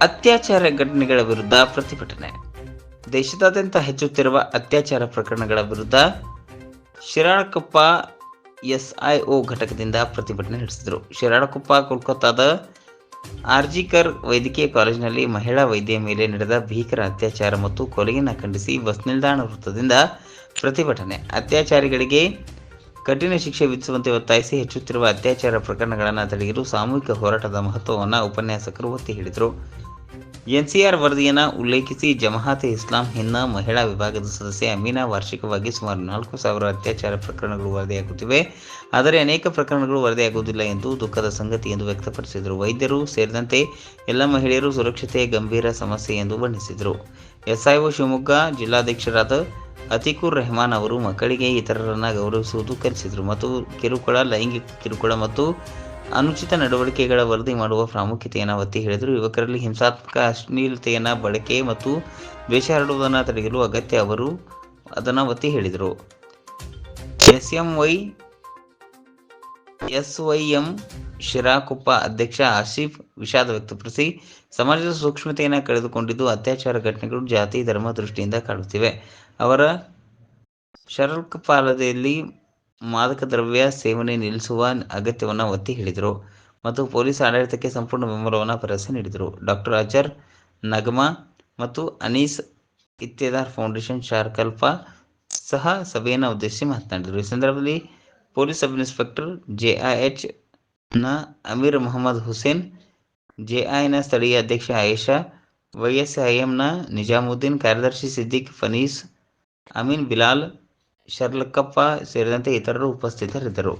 ಅತ್ಯಾಚಾರ ಘಟನೆಗಳ ವಿರುದ್ಧ ಪ್ರತಿಭಟನೆ. ದೇಶದಾದ್ಯಂತ ಹೆಚ್ಚುತ್ತಿರುವ ಅತ್ಯಾಚಾರ ಪ್ರಕರಣಗಳ ವಿರುದ್ಧ ಶಿರಾಳಕೊಪ್ಪ ಎಸ್ಐಒ ಘಟಕದಿಂದ ಪ್ರತಿಭಟನೆ ನಡೆಸಿದರು. ಶಿರಾಳಕೊಪ್ಪ ಕೋಲ್ಕತ್ತಾದ ಆರ್ಜಿಕರ್ ವೈದ್ಯಕೀಯ ಕಾಲೇಜಿನಲ್ಲಿ ಮಹಿಳಾ ವೈದ್ಯೆಯ ಮೇಲೆ ನಡೆದ ಭೀಕರ ಅತ್ಯಾಚಾರ ಮತ್ತು ಕೊಲೆಯನ್ನು ಖಂಡಿಸಿ ಬಸ್ ನಿಲ್ದಾಣ ವೃತ್ತದಿಂದ ಪ್ರತಿಭಟನೆ. ಅತ್ಯಾಚಾರಿಗಳಿಗೆ ಕಠಿಣ ಶಿಕ್ಷೆ ವಿಧಿಸುವಂತೆ ಒತ್ತಾಯಿಸಿ ಹೆಚ್ಚುತ್ತಿರುವ ಅತ್ಯಾಚಾರ ಪ್ರಕರಣಗಳನ್ನು ತಡೆಯಲು ಸಾಮೂಹಿಕ ಹೋರಾಟದ ಮಹತ್ವವನ್ನು ಉಪನ್ಯಾಸಕರು ಒತ್ತಿ ಹೇಳಿದರು. ಎನ್ಸಿಆರ್ ವರದಿಯನ್ನು ಉಲ್ಲೇಖಿಸಿ ಜಮಾಅತೆ ಇಸ್ಲಾಂ ಹಿಂದ್ನ ಮಹಿಳಾ ವಿಭಾಗದ ಸದಸ್ಯೆ ಅಮೀನಾ, ವಾರ್ಷಿಕವಾಗಿ ಸುಮಾರು 4,000 ಅತ್ಯಾಚಾರ ಪ್ರಕರಣಗಳು ವರದಿಯಾಗುತ್ತಿವೆ, ಆದರೆ ಅನೇಕ ಪ್ರಕರಣಗಳು ವರದಿಯಾಗುವುದಿಲ್ಲ ಎಂದು ದುಃಖದ ಸಂಗತಿ ಎಂದು ವ್ಯಕ್ತಪಡಿಸಿದರು. ವೈದ್ಯರು ಸೇರಿದಂತೆ ಎಲ್ಲ ಮಹಿಳೆಯರು ಸುರಕ್ಷತೆಯ ಗಂಭೀರ ಸಮಸ್ಯೆ ಎಂದು ಬಣ್ಣಿಸಿದರು. ಎಸ್ಐಒ ಶಿವಮೊಗ್ಗ ಜಿಲ್ಲಾಧ್ಯಕ್ಷರಾದ ಅತೀಕುರ್ ರೆಹಮಾನ್ ಅವರು ಮಕ್ಕಳಿಗೆ ಇತರರನ್ನು ಗೌರವಿಸುವುದು ಕಲಿಸಿದರು ಮತ್ತು ಕಿರುಕುಳ, ಲೈಂಗಿಕ ಕಿರುಕುಳ ಮತ್ತು ಅನುಚಿತ ನಡವಳಿಕೆಗಳ ವರದಿ ಮಾಡುವ ಪ್ರಾಮುಖ್ಯತೆಯನ್ನು ಒತ್ತಿ ಹೇಳಿದರು. ಯುವಕರಲ್ಲಿ ಹಿಂಸಾತ್ಮಕ ಅಶ್ಲೀಲತೆಯನ್ನು ಬಳಕೆ ಮತ್ತು ದ್ವೇಷ ಹರಡುವುದನ್ನು ತಡೆಯಲು ಅಗತ್ಯ ಅವರು ಅದನ್ನು ಒತ್ತಿ ಹೇಳಿದರು. ಎಸ್ವೈಎಂ ಶಿರಾಕೊಪ್ಪ ಅಧ್ಯಕ್ಷ ಆಸಿಫ್ ವಿಷಾದ ವ್ಯಕ್ತಪಡಿಸಿ, ಸಮಾಜದ ಸೂಕ್ಷ್ಮತೆಯನ್ನು ಕಳೆದುಕೊಂಡಿದ್ದು ಅತ್ಯಾಚಾರ ಘಟನೆಗಳು ಜಾತಿ, ಧರ್ಮ ದೃಷ್ಟಿಯಿಂದ ಕಾಡುತ್ತಿವೆ. ಅವರ ಶರಲ್ಕಪಾಲದಲ್ಲಿ ಮಾದಕ ದ್ರವ್ಯ ಸೇವನೆ ನಿಲ್ಲಿಸುವ ಅಗತ್ಯವನ್ನು ಒತ್ತಿ ಹೇಳಿದರು ಮತ್ತು ಪೊಲೀಸ್ ಆಡಳಿತಕ್ಕೆ ಸಂಪೂರ್ಣ ಬೆಂಬಲವನ್ನು ಭರವಸೆ ನೀಡಿದರು. ಡಾಕ್ಟರ್ ಅಜರ್ ನಗಮಾ ಮತ್ತು ಅನೀಸ್ ಇತ್ತೆದಾರ್ ಫೌಂಡೇಶನ್ ಶಾರ್ಕಲ್ಪ ಸಹ ಸಭೆಯನ್ನು ಉದ್ದೇಶಿಸಿ ಮಾತನಾಡಿದರು. ಈ ಸಂದರ್ಭದಲ್ಲಿ ಪೊಲೀಸ್ ಸಬ್ ಇನ್ಸ್ಪೆಕ್ಟರ್ ಜೆಐಎಚ್ ನ ಅಮೀರ್ ಮೊಹಮ್ಮದ್ ಹುಸೇನ್, ಜೆಐನ ಸ್ಥಳೀಯ ಅಧ್ಯಕ್ಷ ಆಯೇಷಾ, ವೈಎಸ್ಐಎಂನ ನಿಜಾಮುದ್ದೀನ್, ಕಾರ್ಯದರ್ಶಿ ಸಿದ್ದಿಕ್, ಫನೀಸ್, ಅಮೀನ್, ಬಿಲಾಲ್, ಶರ್ಲಕ್ಕಪ್ಪ ಸೇರಿದಂತೆ ಇತರರು ಉಪಸ್ಥಿತರಿದ್ದರು.